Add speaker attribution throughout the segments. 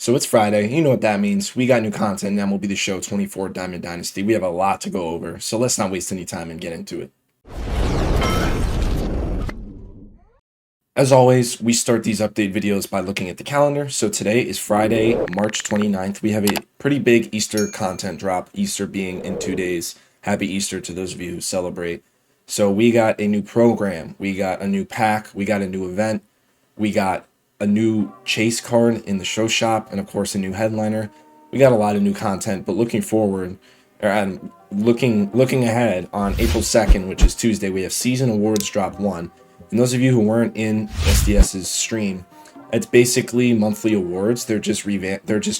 Speaker 1: So it's Friday. You know what that means. We got new content in MLB The Show 24 Diamond Dynasty. We have a lot to go over, so let's not waste any time and get into it. As always, we start these update videos by looking at the calendar. So today is Friday, March 29th. We have a pretty big Easter content drop, Easter being in 2 days. Happy Easter to those of you who celebrate. So we got a new program, we got a new pack, we got a new event, we got a new chase card in the show shop, and of course a new headliner. We got a lot of new content, but looking forward, and looking ahead on April 2nd, which is Tuesday, we have Season Awards Drop 1. And those of you who weren't in SDS's stream, it's basically monthly awards. They're just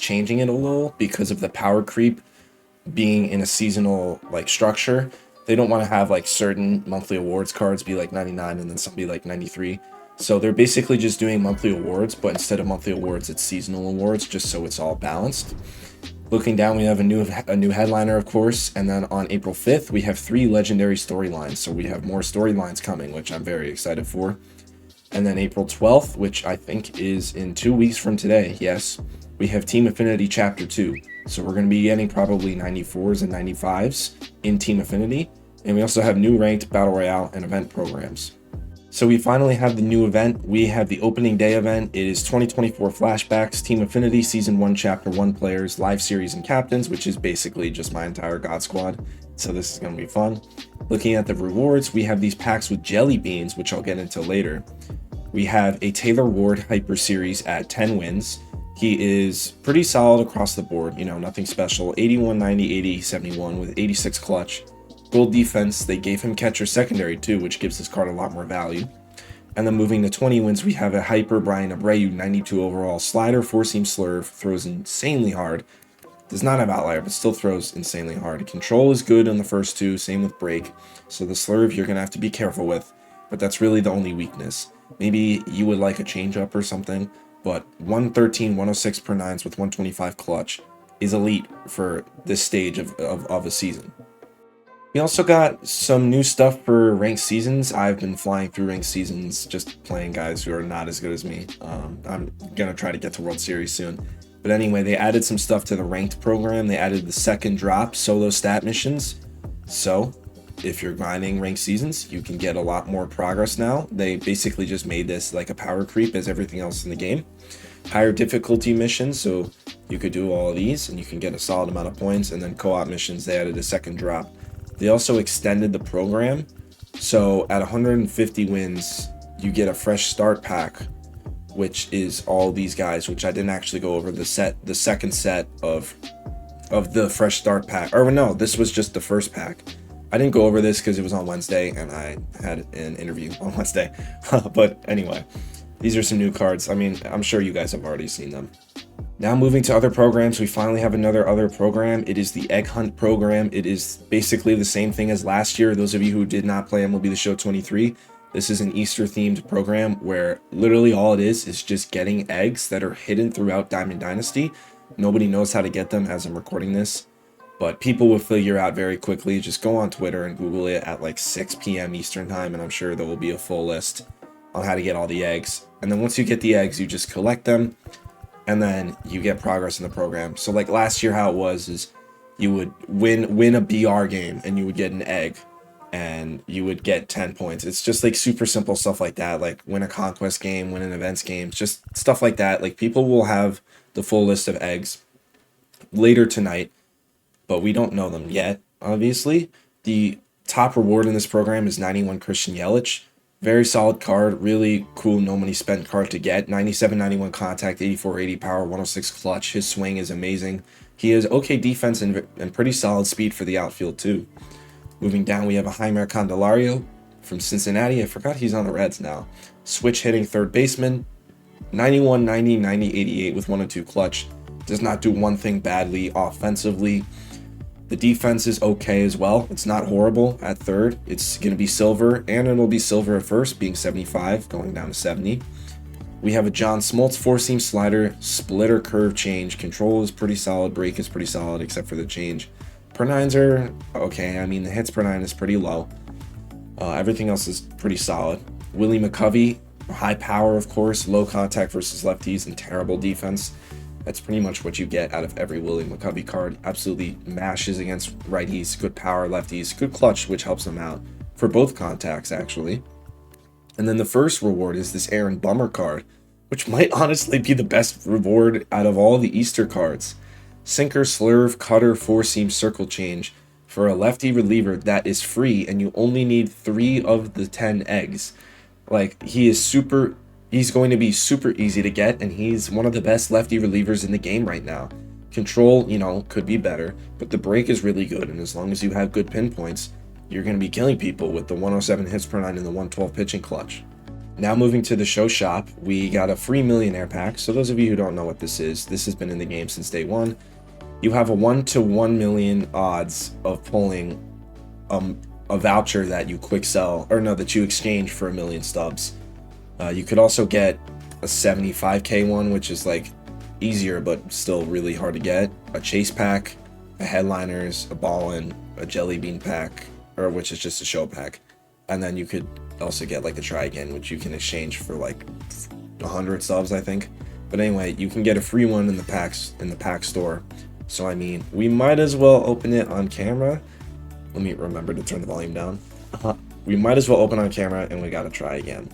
Speaker 1: changing it a little because of the power creep being in a seasonal structure. They don't want to have certain monthly awards cards be 99 and then some be 93. So they're basically just doing monthly awards, but instead of monthly awards, it's seasonal awards, just so it's all balanced. Looking down, we have a new headliner, of course, and then on April 5th, we have 3 legendary storylines. So we have more storylines coming, which I'm very excited for. And then April 12th, which I think is in 2 weeks from today, yes, we have Team Affinity Chapter 2. So we're going to be getting probably 94s and 95s in Team Affinity. And we also have new ranked Battle Royale and event programs. So we finally have the new event. We have the opening day event. It is 2024 Flashbacks, Team Affinity, Season 1, Chapter 1 players, live series and captains, which is basically just my entire God Squad. So this is going to be fun. Looking at the rewards, we have these packs with jelly beans, which I'll get into later. We have a Taylor Ward Hyper Series at 10 wins. He is pretty solid across the board, nothing special. 81, 90, 80, 71 with 86 clutch. Gold defense, they gave him catcher secondary too, which gives this card a lot more value. And then moving to 20 wins, we have a Hyper Brian Abreu, 92 overall slider, 4-seam slurve, throws insanely hard. Does not have outlier, but still throws insanely hard. Control is good on the first 2, same with break. So the slurve you're going to have to be careful with, but that's really the only weakness. Maybe you would like a changeup or something, but 113, 106 per 9s with 125 clutch is elite for this stage of a season. We also got some new stuff for ranked seasons. I've been flying through ranked seasons, just playing guys who are not as good as me. I'm going to try to get to World Series soon. But anyway, they added some stuff to the ranked program. They added the second drop solo stat missions. So if you're grinding ranked seasons, you can get a lot more progress now. They basically just made this like a power creep as everything else in the game. Higher difficulty missions, so you could do all of these and you can get a solid amount of points. And then co-op missions, they added a second drop. They also extended the program, so at 150 wins, you get a fresh start pack, which is all these guys, which I didn't actually go over the second set of the fresh start pack. Or no, this was just the first pack. I didn't go over this because it was on Wednesday and I had an interview on Wednesday. But anyway, these are some new cards. I mean, I'm sure you guys have already seen them. Now moving to other programs, we finally have another other program. It is the Egg Hunt program. It is basically the same thing as last year. Those of you who did not play MLB The Show 23, this is an Easter themed program where literally all it is just getting eggs that are hidden throughout Diamond Dynasty. Nobody knows how to get them as I'm recording this, but people will figure out very quickly. Just go on Twitter and Google it at 6 p.m. Eastern time, and I'm sure there will be a full list on how to get all the eggs. And then once you get the eggs, you just collect them. And then you get progress in the program. So last year, how it was is you would win a BR game and you would get an egg and you would get 10 points. It's just super simple stuff like that. Win a conquest game, win an events game, just stuff like that. People will have the full list of eggs later tonight, but we don't know them yet, obviously. The top reward in this program is 91 Christian Yelich. Very solid card, really cool, no money spent card to get. 97, 91 contact, 84, 80 power, 106 clutch. His swing is amazing. He has okay defense and pretty solid speed for the outfield too. Moving down, we have a Jeimer Candelario from Cincinnati. I forgot he's on the Reds now. Switch hitting third baseman. 91, 90, 90, 88 with 102 clutch. Does not do one thing badly offensively. The defense is okay as well. It's not horrible at third. It's going to be silver, and it'll be silver at first, being 75, going down to 70. We have a John Smoltz 4-seam slider, splitter curve change. Control is pretty solid. Break is pretty solid, except for the change. Per 9s are okay. I mean, the hits per 9 is pretty low. Everything else is pretty solid. Willie McCovey, high power, of course. Low contact versus lefties and terrible defense. That's pretty much what you get out of every Willie McCovey card. Absolutely mashes against righties, good power lefties, good clutch, which helps them out for both contacts, actually. And then the first reward is this Aaron Bummer card, which might honestly be the best reward out of all the Easter cards. Sinker, slurve, cutter, four-seam, circle change for a lefty reliever that is free, and you only need 3 of the 10 eggs. Like, he's going to be super easy to get, and he's one of the best lefty relievers in the game right now. Control, could be better, but the break is really good, and as long as you have good pinpoints, you're going to be killing people with the 107 hits per 9 and the 112 pitching clutch. Now moving to the show shop, we got a free millionaire pack. So those of you who don't know what this has been in the game since day one. You have a 1 to 1 million odds of pulling a voucher that you that you exchange for 1,000,000 stubs. You could also get a 75k one, which is like easier but still really hard to get. A chase pack, a headliners, a ballin, a jelly bean pack, which is just a show pack. And then you could also get like a try again, which you can exchange for like 100 subs, I think. But anyway, you can get a free one in the pack store. So I mean, we might as well open it on camera. Let me remember to turn the volume down. We might as well open on camera, and we gotta try again.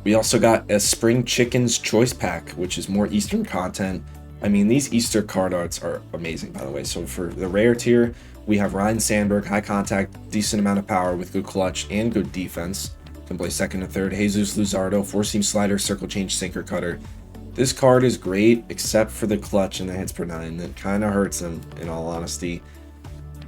Speaker 1: We also got a Spring Chickens Choice Pack, which is more Eastern content. I mean, these Easter card arts are amazing, by the way. So for the rare tier, we have Ryan Sandberg, high contact, decent amount of power with good clutch and good defense. Can play second and third. Jesus Luzardo, four-seam slider, circle change, sinker cutter. This card is great, except for the clutch and the hits per 9. That kind of hurts him, in all honesty.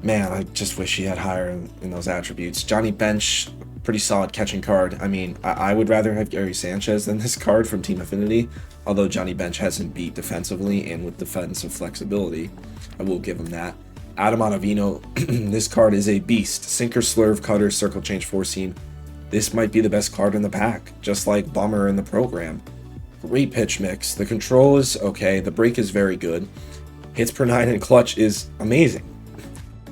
Speaker 1: Man, I just wish he had higher in those attributes. Johnny Bench, pretty solid catching card. I mean, I would rather have Gary Sanchez than this card from Team Affinity, although Johnny Bench hasn't beat defensively and with defensive flexibility. I will give him that. Adam Ottavino, this card is a beast. Sinker, slurve, cutter, circle change, four-seam. This might be the best card in the pack, just like Bummer in the program. Great pitch mix. The control is okay. The break is very good. Hits per 9 and clutch is amazing.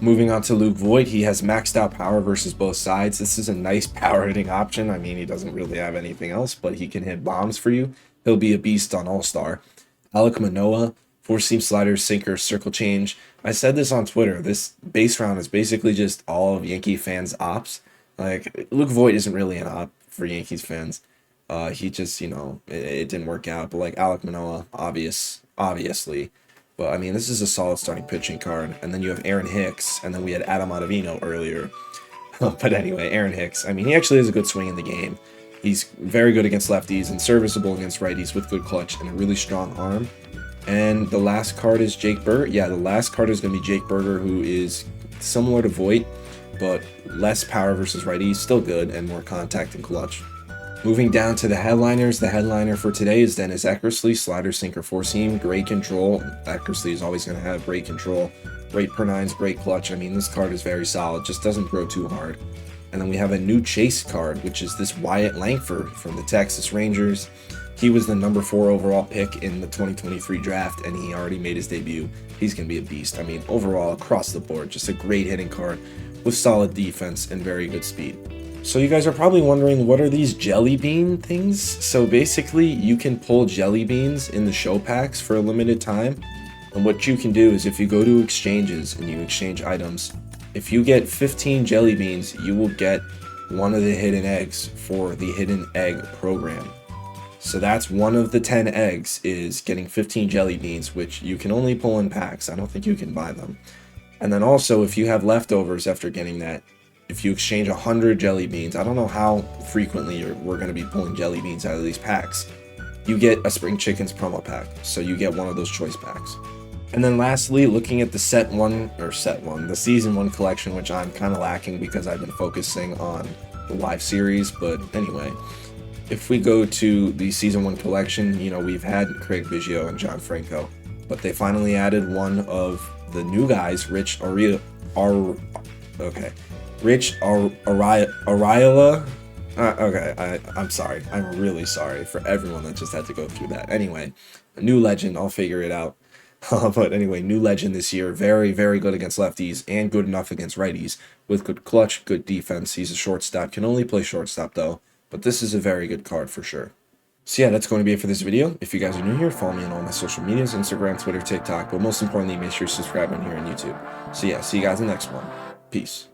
Speaker 1: Moving on to Luke Voigt, he has maxed out power versus both sides. This is a nice power hitting option. I mean, he doesn't really have anything else, but he can hit bombs for you. He'll be a beast on All-Star. Alek Manoah, four-seam slider, sinker, circle change. I said this on Twitter. This base round is basically just all of Yankee fans' ops. Like, Luke Voigt isn't really an op for Yankees fans. He just, it didn't work out. But like Alek Manoah, obviously. But I mean, this is a solid starting pitching card. And then you have Aaron Hicks, and then we had Adam Ottavino earlier. But anyway, Aaron Hicks. I mean, he actually has a good swing in the game. He's very good against lefties and serviceable against righties with good clutch and a really strong arm. And the last card is Jake Burger. Yeah, the last card is going to be Jake Burger, who is similar to Voigt, but less power versus righties. Still good and more contact and clutch. Moving down to the headliners, the headliner for today is Dennis Eckersley, slider, sinker, four-seam, great control. Eckersley is always going to have great control, great per 9s, great clutch. I mean, this card is very solid, just doesn't throw too hard. And then we have a new chase card, which is this Wyatt Langford from the Texas Rangers. He was the number 4 overall pick in the 2023 draft, and he already made his debut. He's going to be a beast. I mean, overall, across the board, just a great hitting card with solid defense and very good speed. So you guys are probably wondering, what are these jelly bean things? So basically, you can pull jelly beans in the show packs for a limited time. And what you can do is if you go to exchanges and you exchange items, if you get 15 jelly beans, you will get one of the hidden eggs for the hidden egg program. So that's one of the 10 eggs is getting 15 jelly beans, which you can only pull in packs. I don't think you can buy them. And then also, if you have leftovers after getting that, if you exchange 100 jelly beans, I don't know how frequently we're going to be pulling jelly beans out of these packs, you get a Spring Chickens promo pack. So you get one of those choice packs. And then lastly, looking at the the season 1 collection, which I'm kind of lacking because I've been focusing on the live series. But anyway, if we go to the season 1 collection, we've had Craig Biggio and John Franco, but they finally added one of the new guys, Rich Ariola. I'm sorry. I'm really sorry for everyone that just had to go through that. Anyway, a new legend. I'll figure it out. But anyway, new legend this year. Very, very good against lefties and good enough against righties with good clutch, good defense. He's a shortstop. Can only play shortstop though. But this is a very good card for sure. So yeah, that's going to be it for this video. If you guys are new here, follow me on all my social medias, Instagram, Twitter, TikTok, but most importantly, make sure you subscribe on here on YouTube. So yeah, see you guys in the next one. Peace.